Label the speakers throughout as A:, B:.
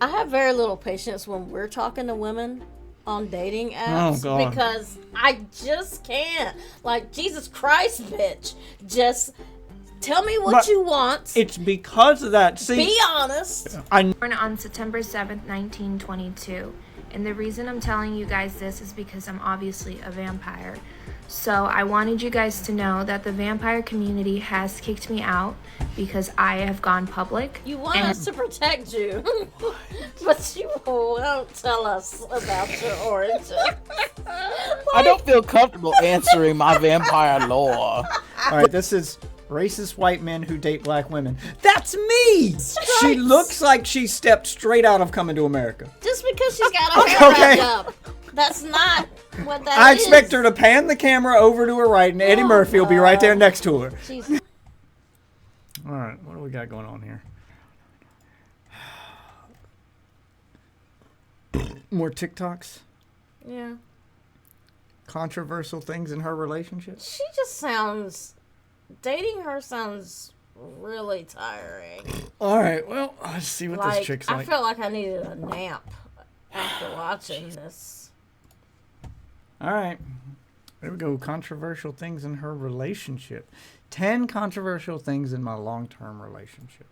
A: I have very little patience when we're talking to women on dating apps because I just can't. Like, Jesus Christ, bitch. Just tell me what you want.
B: It's because of that. See,
A: be honest.
C: Born on September 7th, 1922. And the reason I'm telling you guys this is because I'm obviously a vampire. So I wanted you guys to know that the vampire community has kicked me out because I have gone public.
A: You want us to protect you, but you won't tell us about your origin.
D: I don't feel comfortable answering my vampire lore.
B: all right, this is racist white men who date black women. That's me! She looks like she stepped straight out of Coming to America.
A: Just because she's got her hair wrapped up. That's not what that is.
B: I expect her to pan the camera over to her right, and Eddie Murphy will be right there next to her.
A: Jesus.
B: All right, what do we got going on here? More TikToks?
A: Yeah.
B: Controversial things in her relationship?
A: She just sounds... Dating her sounds really tiring.
B: All right, well, let's see what this chick's like.
A: I felt like I needed a nap after watching this.
B: All right. There we go. Controversial things in her relationship. 10 controversial things in my long-term relationship.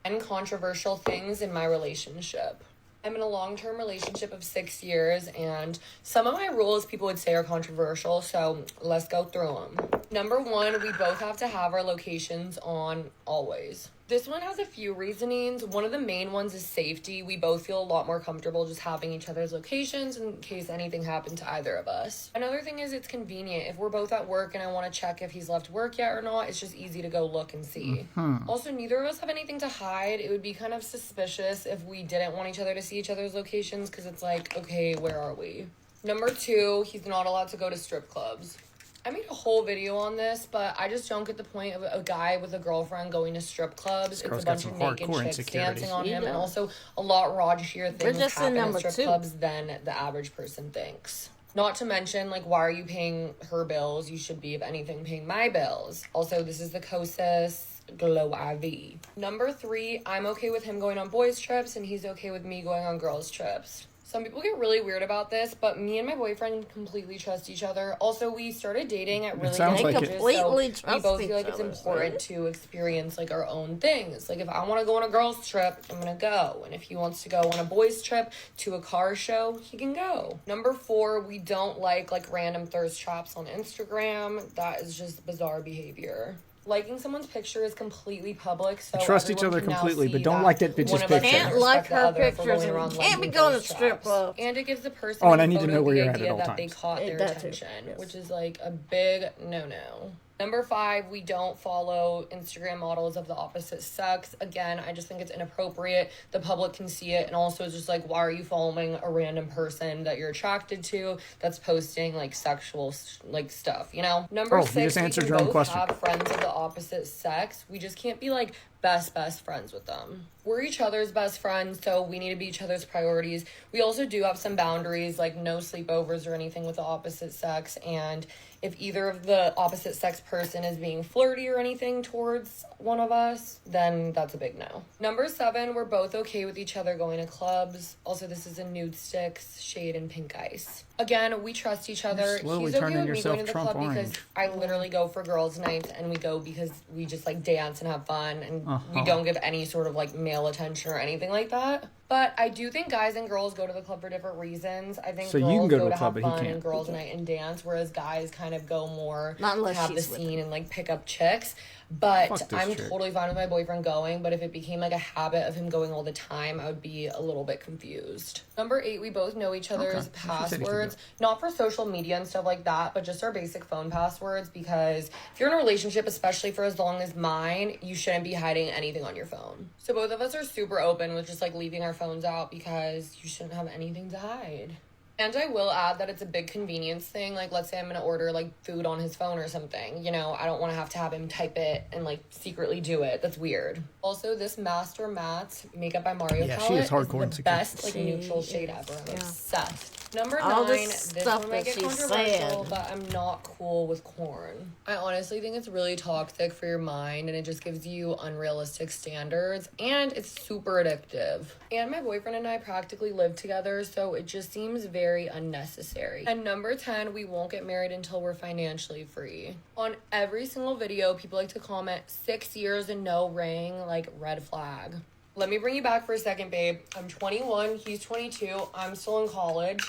E: 10 controversial things in my relationship. I'm in a long-term relationship of 6 years, and some of my rules people would say are controversial, so let's go through them. Number 1, we both have to have our locations on always. This one has a few reasonings. One of the main ones is safety. We both feel a lot more comfortable just having each other's locations in case anything happened to either of us. Another thing is it's convenient. If we're both at work and I want to check if he's left work yet or not, it's just easy to go look and see. Also, neither of us have anything to hide. It would be kind of suspicious if we didn't want each other to see each other's locations because it's like, okay, where are we? Number 2, he's not allowed to go to strip clubs. I made a whole video on this, but I just don't get the point of a guy with a girlfriend going to strip clubs. It's a bunch of naked chicks dancing on him, and also a lot raunchier things happen in strip clubs than the average person thinks. Not to mention, like, why are you paying her bills? You should be, if anything, paying my bills. Also, this is the Kosas Glow IV. Number 3, I'm okay with him going on boys' trips, and he's okay with me going on girls' trips. Some people get really weird about this, but me and my boyfriend completely trust each other. Also, we started dating at really young ages, so we both feel like it's important to experience, like, our own things. Like, if I want to go on a girl's trip, I'm going to go. And if he wants to go on a boy's trip to a car show, he can go. Number 4, we don't like random thirst traps on Instagram. That is just bizarre behavior. Liking someone's picture is completely public, so
B: trust each other completely, but don't like that bitch's picture.
A: Can't like her pictures and can't be going to strip clubs.
E: And it gives the person
B: and I need to know where you're at all
E: that
B: times.
E: they caught their attention, which is like a big no-no. Number 5, we don't follow Instagram models of the opposite sex. Again, I just think it's inappropriate. The public can see it, and also it's just like, why are you following a random person that you're attracted to that's posting like sexual like stuff, you know? Number 6,
B: you just answered
E: we
B: your
E: can
B: own
E: both
B: question.
E: have friends of the opposite sex. We just can't be like best friends with them. We're each other's best friends, so we need to be each other's priorities. We also do have some boundaries, like no sleepovers or anything with the opposite sex, and if either of the opposite sex person is being flirty or anything towards one of us, then that's a big no. Number 7, we're both okay with each other going to clubs. Also, this is a Nude Sticks, Shade, and Pink Ice. Again, we trust each other. He's okay with me going to the club because I literally go for girls' nights, and we go because we just like dance and have fun, and we don't give any sort of like male attention or anything like that. But I do think guys and girls go to the club for different reasons. I think girls go to have fun and girls' night and dance, whereas guys kind of go more to have the scene and like pick up chicks. But I'm totally fine with my boyfriend going, but if it became like a habit of him going all the time, I would be a little bit confused. Number 8, we both know each other's passwords, not for social media and stuff like that, but just our basic phone passwords, because if you're in a relationship, especially for as long as mine, you shouldn't be hiding anything on your phone. So both of us are super open with just like leaving our phones out because you shouldn't have anything to hide. And I will add that it's a big convenience thing. Like, let's say I'm going to order, like, food on his phone or something. You know, I don't want to have him type it and, like, secretly do it. That's weird. Also, this Master Matte Makeup by Mario palette
B: she is hardcore
E: is the best, like, neutral shade ever. I'm obsessed. Number
A: All
E: 9,
A: this
E: this
A: stuff
E: one might
A: that
E: get
A: she's
E: controversial,
A: saying.
E: but I'm not cool with corn. I honestly think it's really toxic for your mind, and it just gives you unrealistic standards, and it's super addictive. And my boyfriend and I practically live together, so it just seems very unnecessary. And number 10, we won't get married until we're financially free. On every single video, people like to comment 6 years and no ring, like red flag. Let me bring you back for a second, babe. I'm 21, he's 22, I'm still in college.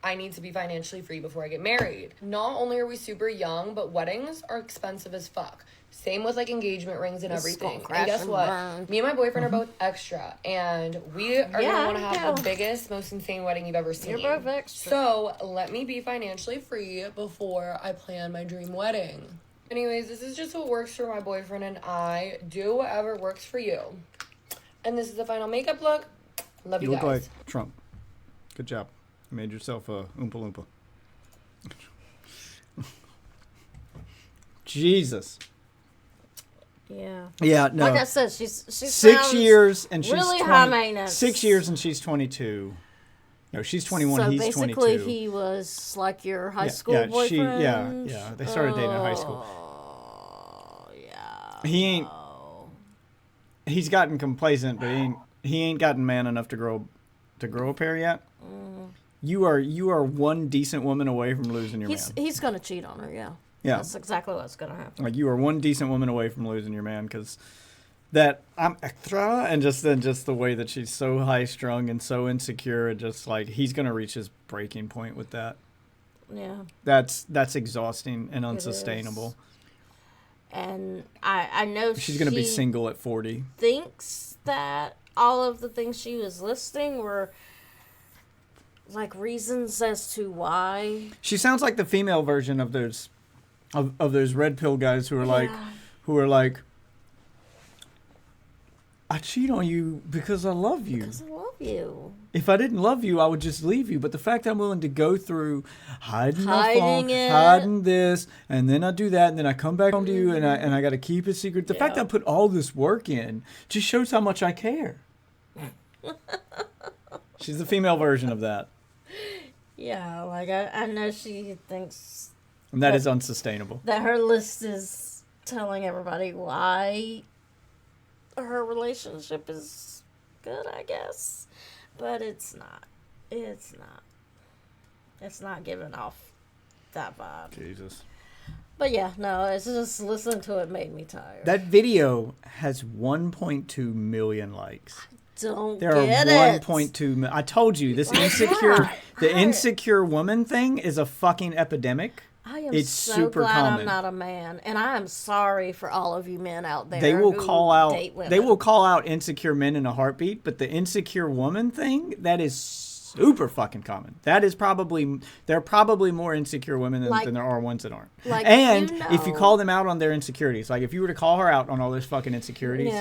E: I need to be financially free before I get married. Not only are we super young, but weddings are expensive as fuck. Same with like engagement rings and everything. And guess what? Me and my boyfriend are both extra, and we are gonna want to have the biggest, most insane wedding you've ever seen.
A: You're both extra.
E: So let me be financially free before I plan my dream wedding. Anyways, this is just what works for my boyfriend and I. Do whatever works for you. And this is the final makeup look. Love you guys.
B: You look like Trump. Good job. You made yourself a Oompa Loompa. Jesus.
A: Yeah.
B: Yeah, no.
A: Like I said, she's
B: 6 years and she's
A: really
B: 20,
A: high maintenance.
B: 6 years and she's 22. No, she's 21.
A: So
B: he's
A: basically,
B: 22.
A: he was like your high school boyfriend.
B: Yeah. They started dating in high school.
A: Yeah.
B: He ain't. He's gotten complacent, but he ain't gotten man enough to grow a pair yet. You are one decent woman away from losing your man.
A: He's gonna cheat on her. Yeah.
B: Yeah.
A: That's exactly what's gonna happen.
B: Like, you are one decent woman away from losing your man, because that I'm extra, and just the way that she's so high strung and so insecure, and just like he's gonna reach his breaking point with that.
A: Yeah.
B: That's exhausting and unsustainable.
A: And I know
B: She's gonna be single at 40.
A: Thinks that all of the things she was listing were like reasons as to why.
B: She sounds like the female version of those red pill guys who are like, I cheat on you because I love you.
A: Because I love you.
B: If I didn't love you, I would just leave you. But the fact that I'm willing to go through hiding my phone, hiding this, and then I do that, and then I come back home to you, and I got to keep it secret. The fact that I put all this work in just shows how much I care. She's the female version of that.
A: Yeah, like I know she thinks.
B: And that is unsustainable.
A: That her list is telling everybody why her relationship is good, I guess. But it's not. It's not. It's not giving off that vibe.
B: Jesus.
A: But yeah, no, it's just listening to it made me tired.
B: That video has 1.2 million likes.
A: Don't
B: there
A: get
B: are
A: it.
B: 1.2 million. I told you, this insecure woman thing is a fucking epidemic.
A: I am
B: it's
A: so
B: super
A: glad
B: common.
A: I'm not a man, and I am sorry for all of you men out there.
B: They will
A: who
B: call out.
A: date women.
B: They will call out insecure men in a heartbeat. But the insecure woman thing, that is super fucking common. That is probably there are probably more insecure women than there are ones that aren't.
A: Like,
B: and if you call them out on their insecurities, like if you were to call her out on all those fucking insecurities,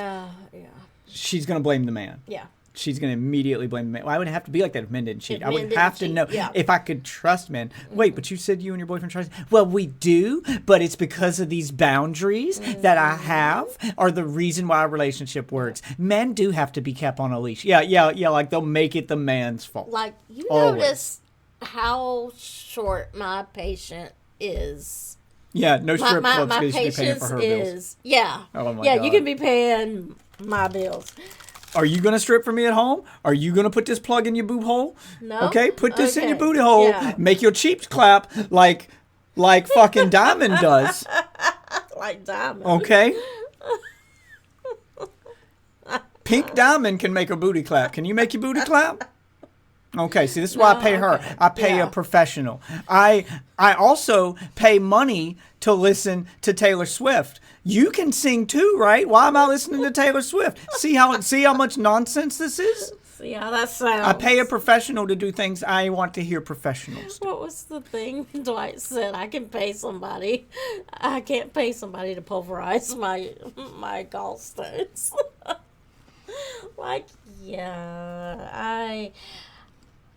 B: she's gonna blame the man.
A: Yeah.
B: She's going to immediately blame men. Well, I wouldn't have to be like that if men didn't cheat. I would have to know
A: yeah.
B: if I could trust men. Wait, but you said you and your boyfriend trust. Well, we do, but it's because of these boundaries that I have are the reason why our relationship works. Men do have to be kept on a leash. Yeah. Like they'll make it the man's fault.
A: Like you
B: Always.
A: notice how short my patient is.
B: Yeah, no strip clubs
A: my
B: because you should be paying for her bills.
A: Yeah.
B: Oh my
A: God.
B: God.
A: You can be paying my bills.
B: Are you going to strip for me at home? Are you going to put this plug in your boob hole?
A: No.
B: Okay, put this in your booty hole. Yeah. Make your cheeks clap like fucking Diamond does.
A: Like Diamond.
B: Okay. Pink Diamond can make her booty clap. Can you make your booty clap? Okay, see, this is why I pay her. I pay a professional. I also pay money to listen to Taylor Swift. You can sing too, right? Why am I listening to Taylor Swift? See how much nonsense this is?
A: See how that sounds.
B: I pay a professional to do things I want to hear professionals do.
A: What was the thing Dwight said? I can pay somebody. I can't pay somebody to pulverize my gallstones. Like, yeah,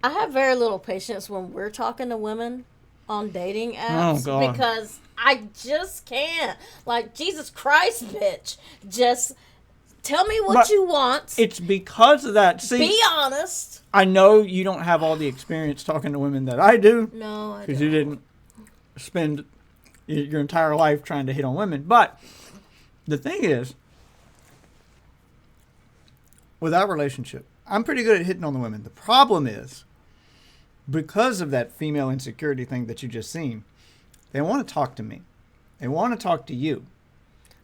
A: I have very little patience when we're talking to women on dating apps because I just can't. Like, Jesus Christ, bitch. Just tell me what you want.
B: It's because of that. See,
A: be honest.
B: I know you don't have all the experience talking to women that I do.
A: No, I don't.
B: Because you didn't spend your entire life trying to hit on women. But the thing is, with our relationship, I'm pretty good at hitting on the women. The problem is, because of that female insecurity thing that you just seen, they want to talk to me. They want to talk to you.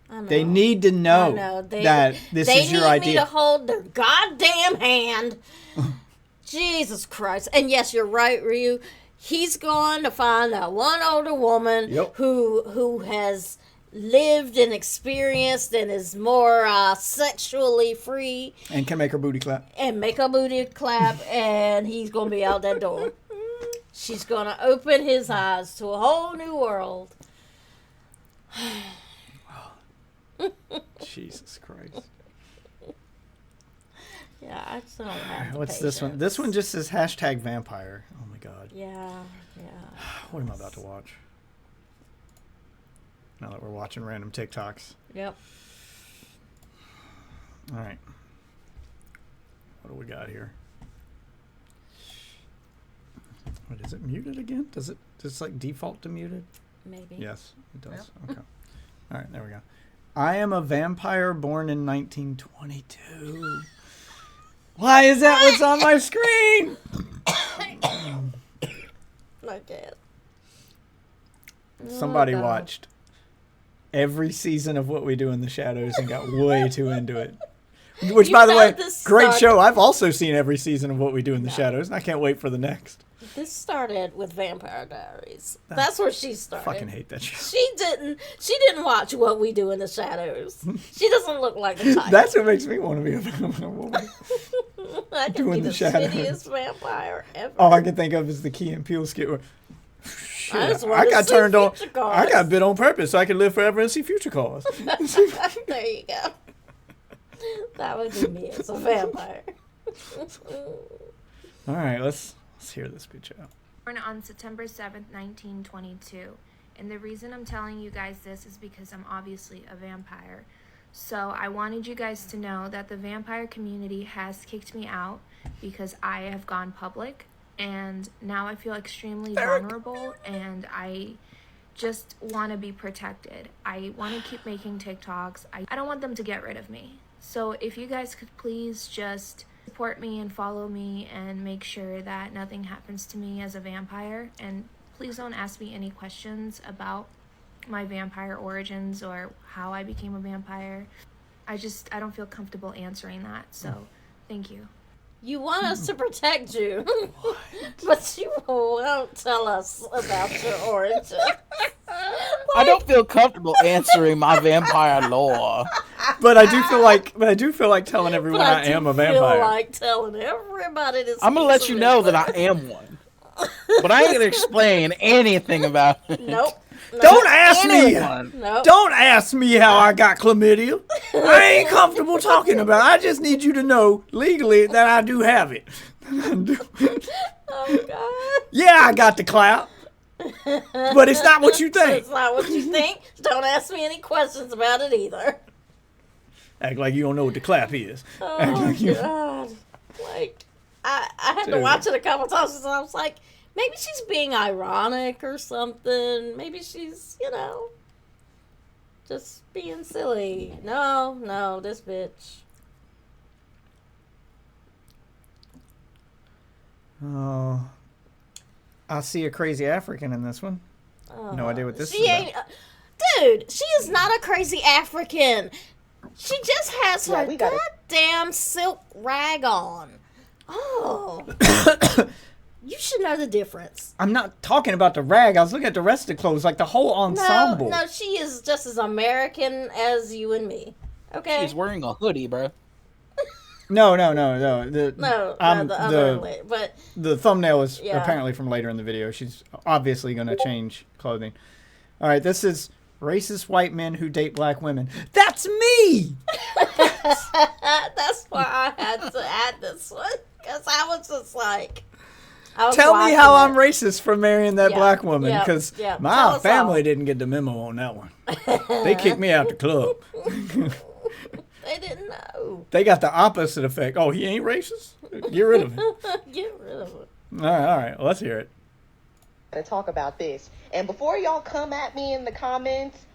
A: I know.
B: They need to know that this is your idea.
A: They need me to hold their goddamn hand. Jesus Christ. And yes, you're right, Ryu. He's going to find that one older woman who has lived and experienced and is more sexually free.
B: And can make her booty clap.
A: And and he's going to be out that door. She's going to open his eyes to a whole new world.
B: Jesus Christ.
A: Yeah, I just don't have
B: What's this one? This one just says #vampire. Oh my God.
A: Yeah.
B: What am I about to watch? Now that we're watching random TikToks.
A: Yep.
B: All right. What do we got here? What is it? Muted again? Does it like default to muted?
A: Maybe.
B: Yes, it does. Yep. Okay. All right, there we go. I am a vampire born in 1922. Why is that what's on my screen?
A: I can't.
B: Somebody watched every season of What We Do in the Shadows and got way too into it. Which, by the way, great show. I've also seen every season of What We Do in the Shadows, and I can't wait for the next.
A: This started with Vampire Diaries. That's where she started.
B: I fucking hate that show.
A: She didn't watch What We Do in the Shadows. She doesn't look like the type.
B: That's what makes me want to be a vampire.
A: I can be the shittiest vampire ever.
B: All I can think of is the Key and Peele skit where
A: I
B: got turned on. I got bit on purpose so I could live forever and see future cars.
A: There you go. That would be me as a vampire.
B: All right, let's hear this bitch out.
C: Born on September 7th, 1922. And the reason I'm telling you guys this is because I'm obviously a vampire. So I wanted you guys to know that the vampire community has kicked me out because I have gone public. And now I feel extremely vulnerable and I just want to be protected. I want to keep making TikToks. I don't want them to get rid of me. So if you guys could please just support me and follow me and make sure that nothing happens to me as a vampire. And please don't ask me any questions about my vampire origins or how I became a vampire. I don't feel comfortable answering that. So thank you.
A: You want us to protect you, but you won't tell us about your origin.
D: I don't feel comfortable answering my vampire lore.
B: But I do feel like telling everyone I am a vampire.
A: I feel like telling everybody this.
D: I'm gonna let you know that I am one, but I ain't gonna explain anything about it.
A: Nope.
B: Don't ask me.
A: Nope.
B: Don't ask me how I got chlamydia. I ain't comfortable talking about it. I just need you to know legally that I do have it.
A: Oh God.
B: Yeah, I got the clout. But it's not what you think.
A: It's not what you think. Don't ask me any questions about it either.
B: Act like you don't know what the clap is.
A: Oh God. Like I had to watch it a couple times and I was like, maybe she's being ironic or something. Maybe she's, just being silly. No, this bitch.
B: Oh, I see a crazy African in this one. No idea what this is about.
A: Dude, she is not a crazy African. She just has her goddamn silk rag on. Oh. You should know the difference.
B: I'm not talking about the rag. I was looking at the rest of the clothes, like the whole ensemble.
A: No, she is just as American as you and me. Okay?
D: She's wearing a hoodie, bro.
B: No. The thumbnail is apparently from later in the video. She's obviously going to change clothing. All right, this is racist white men who date black women. That's me!
A: That's why I had to add this one. Because I was just like,
B: Tell me
A: watching
B: how
A: it.
B: I'm racist for marrying that
A: Yeah,
B: black woman,
A: yeah,
B: because
A: yeah. Tell
B: my
A: us
B: family
A: all.
B: didn't get the memo on that one. They kicked me out the club.
A: They didn't know.
B: They got the opposite effect. Oh, he ain't racist? Get rid of him.
A: Get rid of it.
B: All right. Well, let's hear it.
F: To talk about this. And before y'all come at me in the comments,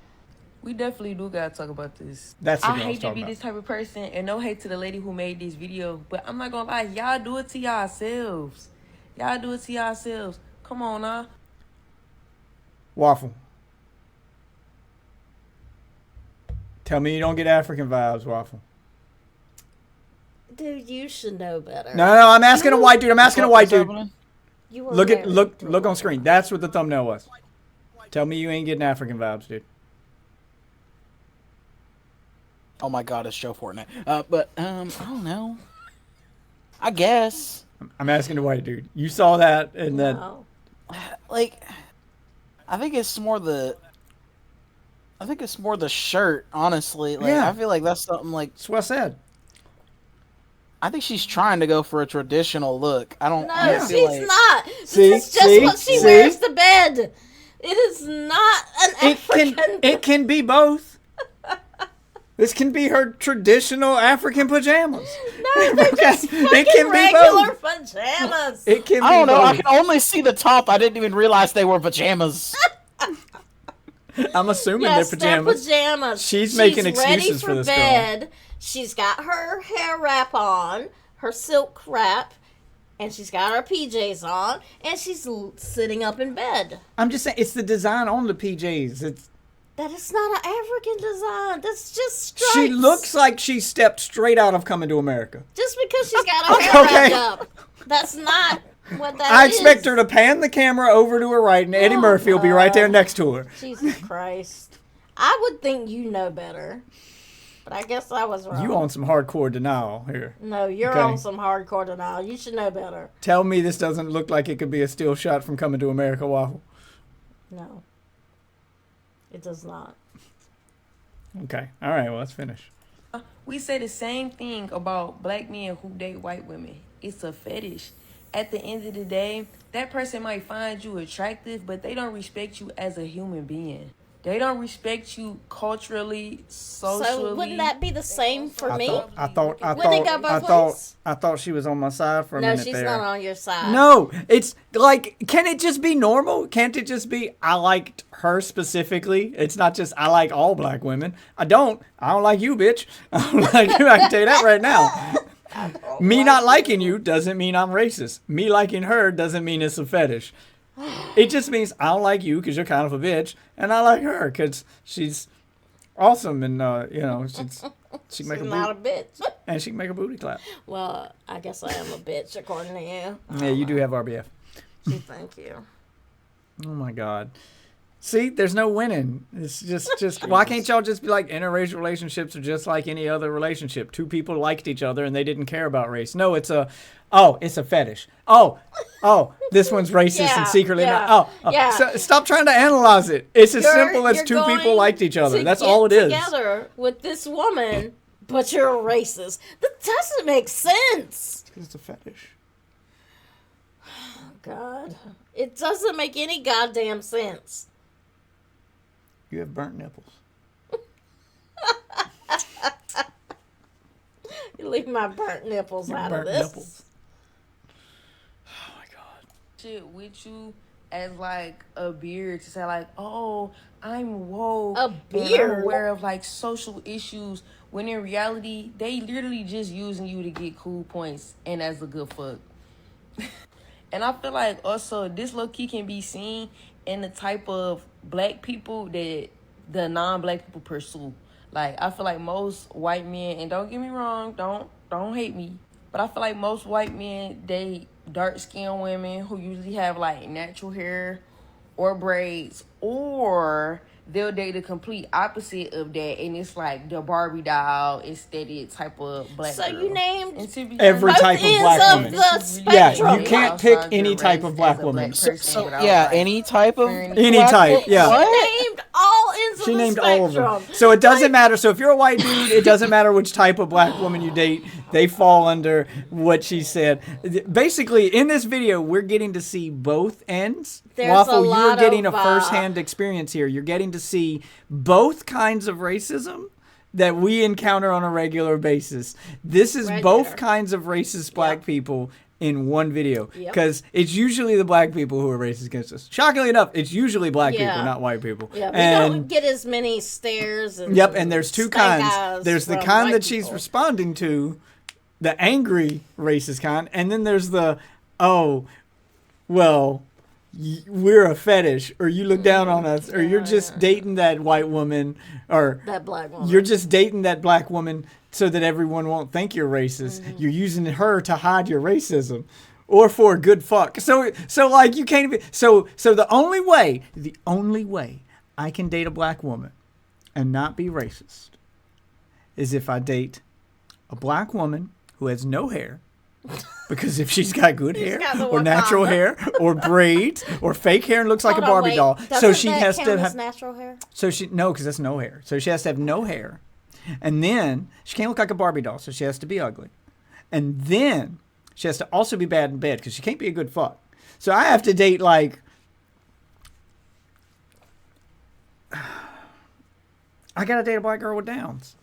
G: we definitely do gotta talk about this.
B: That's the
G: I
B: girl I was
G: hate to
B: talking
G: be
B: about.
G: this type of person, and no hate to the lady who made this video, but I'm not gonna lie, y'all do it to yourselves. Y'all do it to yourselves. Come on now.
B: Waffle. Tell me you don't get African vibes, Waffle.
A: Dude, you should know better.
B: No, I'm asking a white dude. I'm asking a white
D: What's
B: dude.
D: happening?
A: You were
B: Look at
A: married
B: look
A: to a
B: on
A: woman.
B: screen. That's what the thumbnail was. Tell me you ain't getting African vibes, dude.
D: Oh my God, it's Joe Fortnite. But I don't know. I guess
B: I'm asking a white dude. You saw that and then
A: No.
D: like I think it's more the shirt. Honestly, like
B: Yeah.
D: I feel like that's something like
B: that's what I said.
D: I think she's trying to go for a traditional look. I don't.
A: No,
D: I feel
A: she's
D: like-
A: not.
B: See?
A: This is just
B: See?
A: what she
B: See?
A: wears to bed. It is not an African.
B: It can be both. This can be her traditional African pajamas.
A: No, they're just
B: It
A: fucking
B: can be
A: regular
B: both.
A: pajamas.
B: It can be
D: I don't know. I
B: both.
D: can only see the top. I didn't even realize they were pajamas.
B: I'm assuming
A: Yes,
B: they're pajamas.
A: they're pajamas.
B: She's making
A: ready
B: excuses for this girl.
A: bed. She's got her hair wrap on, her silk wrap, and she's got her PJs on, and she's sitting up in bed.
B: I'm just saying it's the design on the PJs.
A: That is not an African design. That's just stripes.
B: She looks like she stepped straight out of Coming to America.
A: Just because she's got her hair
B: Okay.
A: wrapped up. That's not what that is.
B: I expect her to pan the camera over to her right, and Eddie
A: Oh,
B: Murphy will be right there next to her.
A: Jesus Christ. I would think you know better. But I guess I was wrong.
B: You on some hardcore denial here.
A: No, you're
B: Okay.
A: on some hardcore denial. You should know better.
B: Tell me this doesn't look like it could be a still shot from Coming to America, Waffle.
A: No. It does not.
B: Okay. All right. Well, let's finish.
G: We say the same thing about black men who date white women. It's a fetish. At the end of the day, that person might find you attractive, but they don't respect you as a human being. They don't respect you culturally, socially.
A: So wouldn't that be the same for me?
B: I thought she was on my side for a
A: No,
B: minute
A: she's
B: there.
A: not on your side.
B: No, it's like, can it just be normal? Can't it just be I liked her specifically? It's not just I like all black women. I don't like you, bitch. I don't like you. I can tell you that right now. Me not liking you doesn't mean I'm racist. Me liking her doesn't mean it's a fetish. It just means I don't like you because you're kind of a bitch, and I like her because she's awesome, and she can make
A: She's
B: a
A: not a
B: booty,
A: bitch.
B: and she can make a booty clap.
A: Well, I guess I am a bitch according to you.
B: Yeah, you do have RBF.
A: Thank you.
B: Oh my God. See, there's no winning. It's just why can't y'all just be like interracial relationships are just like any other relationship? Two people liked each other and they didn't care about race. No, it's a fetish. Oh, this one's racist
A: Yeah,
B: and secretly
A: yeah,
B: not.
A: yeah.
B: So stop trying to analyze it. It's as simple as
A: You're
B: two people
A: going
B: liked each other.
A: to
B: That's
A: get
B: all it is.
A: Together with this woman, but you're a racist. That doesn't make sense.
B: It's a fetish.
A: God, it doesn't make any goddamn sense.
B: You have burnt nipples.
A: You leave my burnt nipples out
B: Burnt
A: of this.
B: nipples. Oh my God.
G: shit with you as like a beard to say like, oh, I'm woke.
A: A
G: and
A: beard?
G: I'm aware of like social issues, when in reality they literally just using you to get cool points, and that's a good fuck. And I feel like also this low key can be seen in the type of black people that the non-black people pursue. Like I feel like most white men, and don't get me wrong, don't hate me, but I feel like most white men date dark-skinned women who usually have like natural hair or braids, or they'll date the complete opposite of that, and it's like the Barbie doll aesthetic type of black
A: So
G: girl.
A: you named
G: And to be
B: every
A: both
B: type of
A: ends
B: black
A: of
B: woman.
A: the
B: Yeah,
A: spectrum.
B: you can't pick any type of black woman.
D: So yeah, any type of
B: Any type, yeah.
A: You
D: What?
A: named all ends of
B: She
A: the
B: named
A: spectrum.
B: all of them. So it doesn't matter. So if you're a white dude, it doesn't matter which type of black woman you date. They fall under what she said. Basically, in this video, we're getting to see both ends.
A: There's
B: Waffle,
A: a
B: you're
A: lot
B: getting
A: of,
B: a first-hand experience here. You're getting to see both kinds of racism that we encounter on a regular basis. This is
A: Right
B: both
A: there.
B: kinds of racist black people in one video,
A: Yep.
B: because it's usually the black people who are racist against us. Shockingly enough, it's usually black people,
A: Yeah.
B: not white people.
A: Yeah, we
B: and
A: don't get as many stares. And
B: yep, and there's two
A: stank
B: kinds.
A: eyes
B: There's the
A: from
B: kind
A: white
B: that she's
A: people.
B: responding to, the angry racist kind, and then there's the, oh, well, we're a fetish, or you look down on us, or you're just dating that white woman, or
A: That black woman.
B: you're just dating that black woman so that everyone won't think you're racist.
A: Mm-hmm.
B: You're using her to hide your racism, or for a good fuck. So like you can't even. So the only way I can date a black woman and not be racist is if I date a black woman who has no hair. Because if she's got good hair,
A: got the
B: or natural
A: Wakanda.
B: hair, or braids, or fake hair and looks like
A: Hold
B: a
A: on,
B: Barbie
A: wait.
B: doll,
A: Doesn't
B: so she
A: that
B: has
A: count
B: to
A: as
B: have.
A: natural hair.
B: So because that's no hair. So she has to have no hair. And then she can't look like a Barbie doll, so she has to be ugly. And then she has to also be bad in bed, because she can't be a good fuck. So I have to date like, I gotta date a black girl with Downs.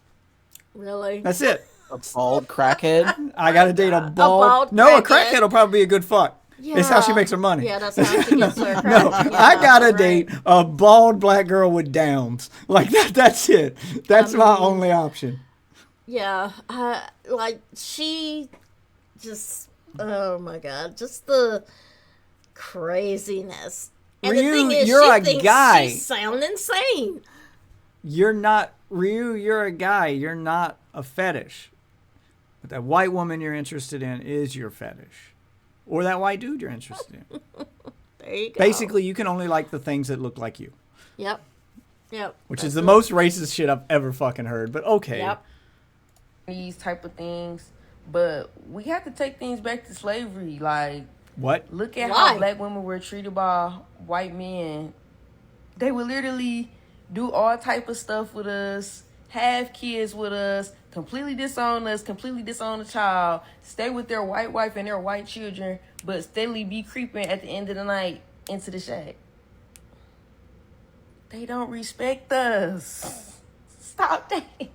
A: Really?
B: That's it.
D: A bald crackhead.
B: I gotta date a bald.
A: bald
B: No, a
A: crackhead.
B: crackhead will probably be a good fuck. It's how she makes her money.
A: Yeah, that's how she gets her credit.
B: No,
A: Yeah,
B: I gotta
A: right.
B: date a bald black girl with Downs. Like that. That's it. That's my only option.
A: Yeah, like she just, oh my god, just the craziness. And
B: Ryu,
A: the thing is,
B: you're
A: she
B: a
A: thinks
B: guy.
A: she sound insane.
B: You're not Ryu. You're a guy. You're not a fetish. But that white woman you're interested in is your fetish, or that white dude you're interested in.
A: There you go.
B: Basically, you can only like the things that look like you,
A: Yep.
B: which
A: That's
B: is the
A: it.
B: most racist shit I've ever fucking heard. But okay.
A: Yep.
G: These type of things, but we have to take things back to slavery. Like,
B: What?
G: look at
A: Why?
G: how black women were treated by white men. They would literally do all type of stuff with us, have kids with us, completely disown us, completely disown the child, stay with their white wife and their white children, but steadily be creeping at the end of the night into the shack. They don't respect us. Stop dating.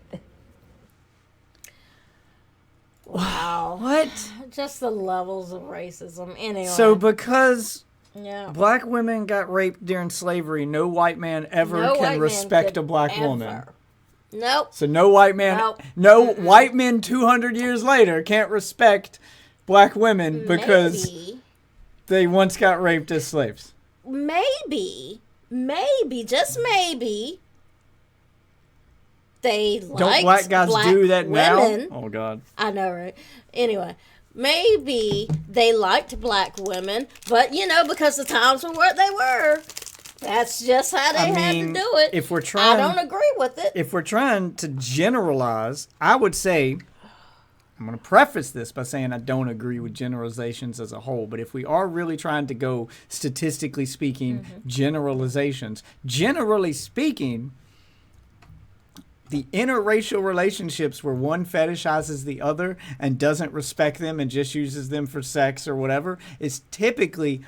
A: Wow.
B: What?
A: Just the levels of racism. Anyway.
B: So because
A: yeah.
B: black women got raped during slavery, no white man ever
A: No white
B: can
A: man
B: respect
A: could
B: a black
A: ever.
B: woman.
A: Nope.
B: So no white man,
A: Nope.
B: no white men 200 years later can't respect black women because they once got raped as slaves.
A: Maybe, just maybe, they liked
B: Don't black guys do that
A: women.
B: now? Oh God.
A: I know, right? Anyway, maybe they liked black women, but because the times were what they were. That's just how they had to do it.
B: If we're trying,
A: I don't agree with it.
B: If we're trying to generalize, I would say, I'm going to preface this by saying I don't agree with generalizations as a whole. But if we are really trying to go statistically speaking, generalizations, generally speaking, the interracial relationships where one fetishizes the other and doesn't respect them and just uses them for sex or whatever is typically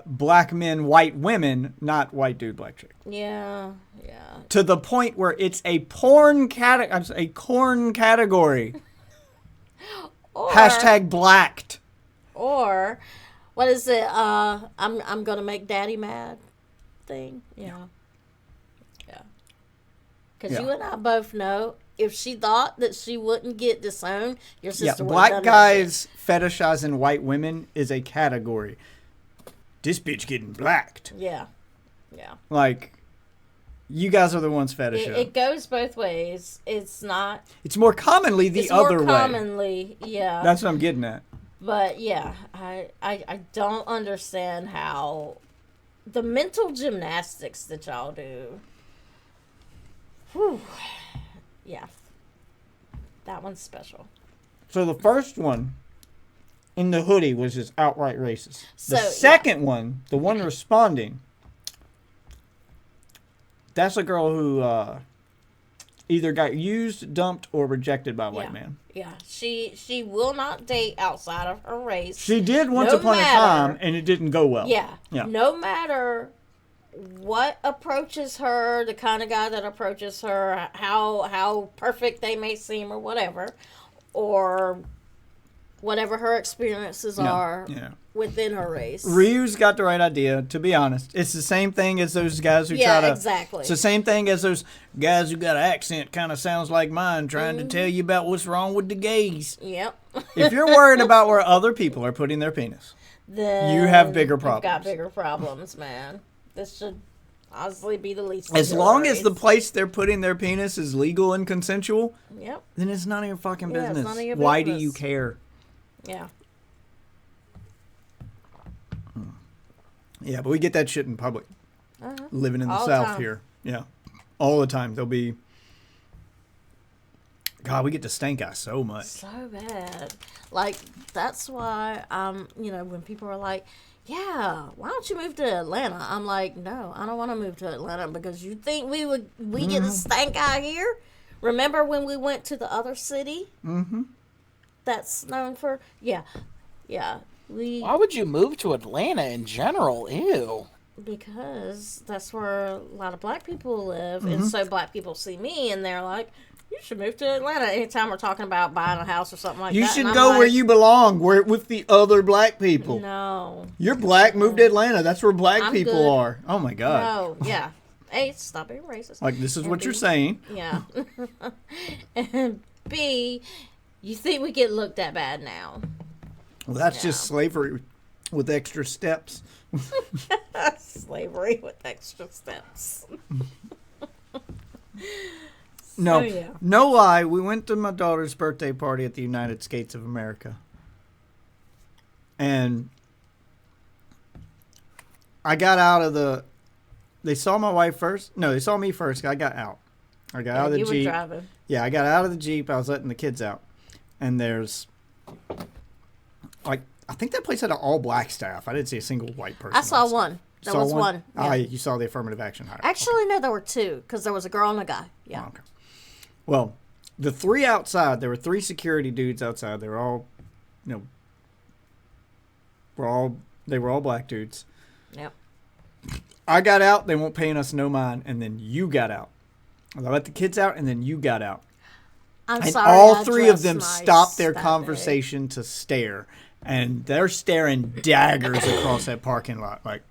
B: black men, white women, not white dude, black chick.
A: Yeah.
B: To the point where it's a porn category.
A: Or,
B: Hashtag blacked.
A: Or, what is it? I'm gonna make daddy mad thing. Yeah. Because you and I both know if she thought that she wouldn't get disowned, your sister would have
B: Black
A: done
B: guys fetishizing white women is a category. This bitch getting blacked.
A: that shit. Yeah.
B: Like, you guys are the ones fetishizing.
A: It goes both ways. It's not.
B: It's more commonly the
A: It's
B: other
A: more
B: way.
A: commonly, yeah.
B: That's what I'm getting at.
A: But yeah, I don't understand how the mental gymnastics that y'all do. Whew. Yeah. That one's special.
B: So the first one in the hoodie was just outright racist. The
A: So,
B: second one, the one responding, That's a girl who either got used, dumped, or rejected by a white man.
A: Yeah, she will not date outside of her race.
B: She did once upon a time, and it didn't go well.
A: Yeah. No matter what approaches her, the kind of guy that approaches her, how perfect they may seem or whatever, or whatever her experiences are within her race.
B: Ryu's got the right idea, to be honest. It's the same thing as those guys who try to...
A: Yeah, exactly.
B: It's the same thing as those guys who got an accent kind of sounds like mine trying to tell you about what's wrong with the gays.
A: Yep.
B: If you're worried about where other people are putting their penis,
A: then
B: you have bigger problems.
A: You've got bigger problems, man. This should honestly be the least.
B: As long as the place they're putting their penis is legal and consensual, then it's none of your fucking business.
A: It's none of your
B: Why
A: business.
B: do you care?
A: Yeah.
B: Yeah, but we get that shit in public. Living in the
A: All the
B: South
A: time.
B: here. Yeah. All the time. There'll be... God, we get to stank eye so much.
A: So bad. Like, that's why, when people are like, yeah, why don't you move to Atlanta? I'm like, no, I don't want to move to Atlanta because you think we get a stank eye here? Remember when we went to the other city? Mm-hmm. That's known for, yeah.
D: Why would you move to Atlanta in general? Ew.
A: Because that's where a lot of black people live, and so black people see me, and they're like, you should move to Atlanta. Anytime we're talking about buying a house or something like
B: You
A: that.
B: should go where you belong, with the other black people.
A: No.
B: You're black, move to Atlanta. That's where black
A: I'm
B: people
A: good.
B: are. Oh, my God.
A: No, yeah. A, stop being racist.
B: Like, this is
A: And
B: what
A: B,
B: you're saying.
A: Yeah. And B, you think we get looked at bad now.
B: Well, that's just slavery with extra steps.
A: Slavery with extra steps.
B: No,
A: yeah.
B: no lie. We went to my daughter's birthday party at the United States of America. And I got out of the... They saw my wife first. No, they saw me first. I got out. I got out of the
A: you
B: Jeep.
A: were driving.
B: Yeah, I got out of the Jeep. I was letting the kids out. And there's... I think that place had an all-black staff. I didn't see a single white person.
A: I saw one. There was one.
B: Ah,
A: Yeah.
B: you saw the affirmative action hire.
A: Actually, no, there were two, because there was a girl and a guy. Yeah.
B: Oh, okay. Well, the three outside, there were three security dudes outside. They were all, they were all black dudes.
A: Yep.
B: I got out. They weren't paying us no mind. And then you got out. I let the kids out, and then you got out.
A: I'm
B: and
A: sorry.
B: all
A: I
B: three of
A: dressed
B: them
A: nice
B: stopped their
A: that day.
B: conversation to stare. And they're staring daggers across that parking lot. Like,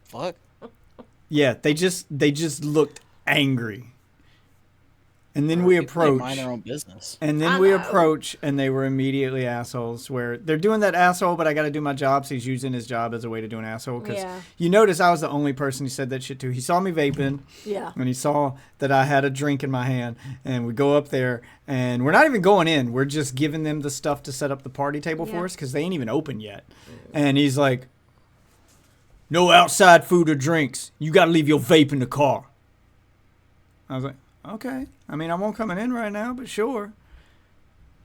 D: Fuck.
B: yeah, they just looked angry. And then we
D: People
B: approach.
D: mind their own business.
B: And then we approach, and they were immediately assholes. Where they're doing that asshole, but I got to do my job. So he's using his job as a way to do an asshole. Because you notice I was the only person he said that shit to. He saw me vaping.
A: Yeah.
B: And he saw that I had a drink in my hand. And we go up there, and we're not even going in. We're just giving them the stuff to set up the party table for us because they ain't even open yet. And he's like, no outside food or drinks. You got to leave your vape in the car. I was like, okay. I mean, I won't coming in right now, but sure.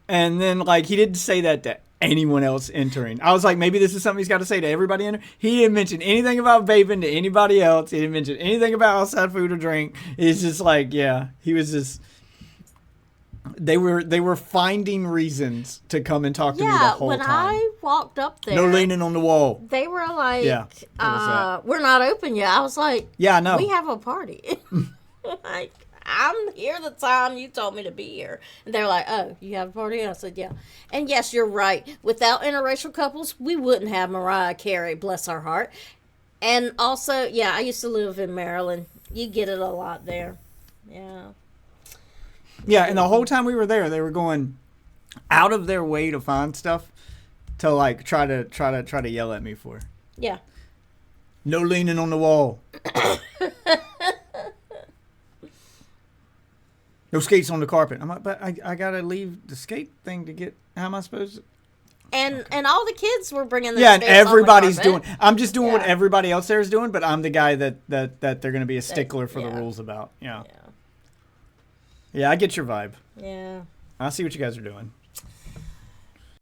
B: And then, he didn't say that to anyone else entering. I was like, maybe this is something he's got to say to everybody entering. He didn't mention anything about vaping to anybody else. He didn't mention anything about outside food or drink. It's just he was just... They were finding reasons to come and talk to me the whole
A: when
B: time.
A: I walked up there...
B: No leaning on the wall.
A: They were like,
B: Yeah, it was
A: we're not open yet. I was like,
B: Yeah, I know.
A: we have a party. Like, I'm here the time you told me to be here. And they're like, oh, you have a party? And I said, yeah. And yes, you're right. Without interracial couples, we wouldn't have Mariah Carey, bless her heart. And also, I used to live in Maryland. You get it a lot there. Yeah.
B: Yeah, and the whole time we were there, they were going out of their way to find stuff to try to yell at me for.
A: Yeah.
B: No leaning on the wall. No skates on the carpet. I'm like, but I gotta leave the skate thing to get. How am I supposed to?
A: And all the kids were bringing their
B: Yeah, and
A: skates on the
B: everybody's
A: carpet.
B: doing. I'm just doing what
A: Yeah.
B: everybody else there is doing, but I'm the guy that they're gonna be a stickler for the rules about. Yeah. Yeah, I get your vibe.
A: Yeah.
B: I see what you guys are doing.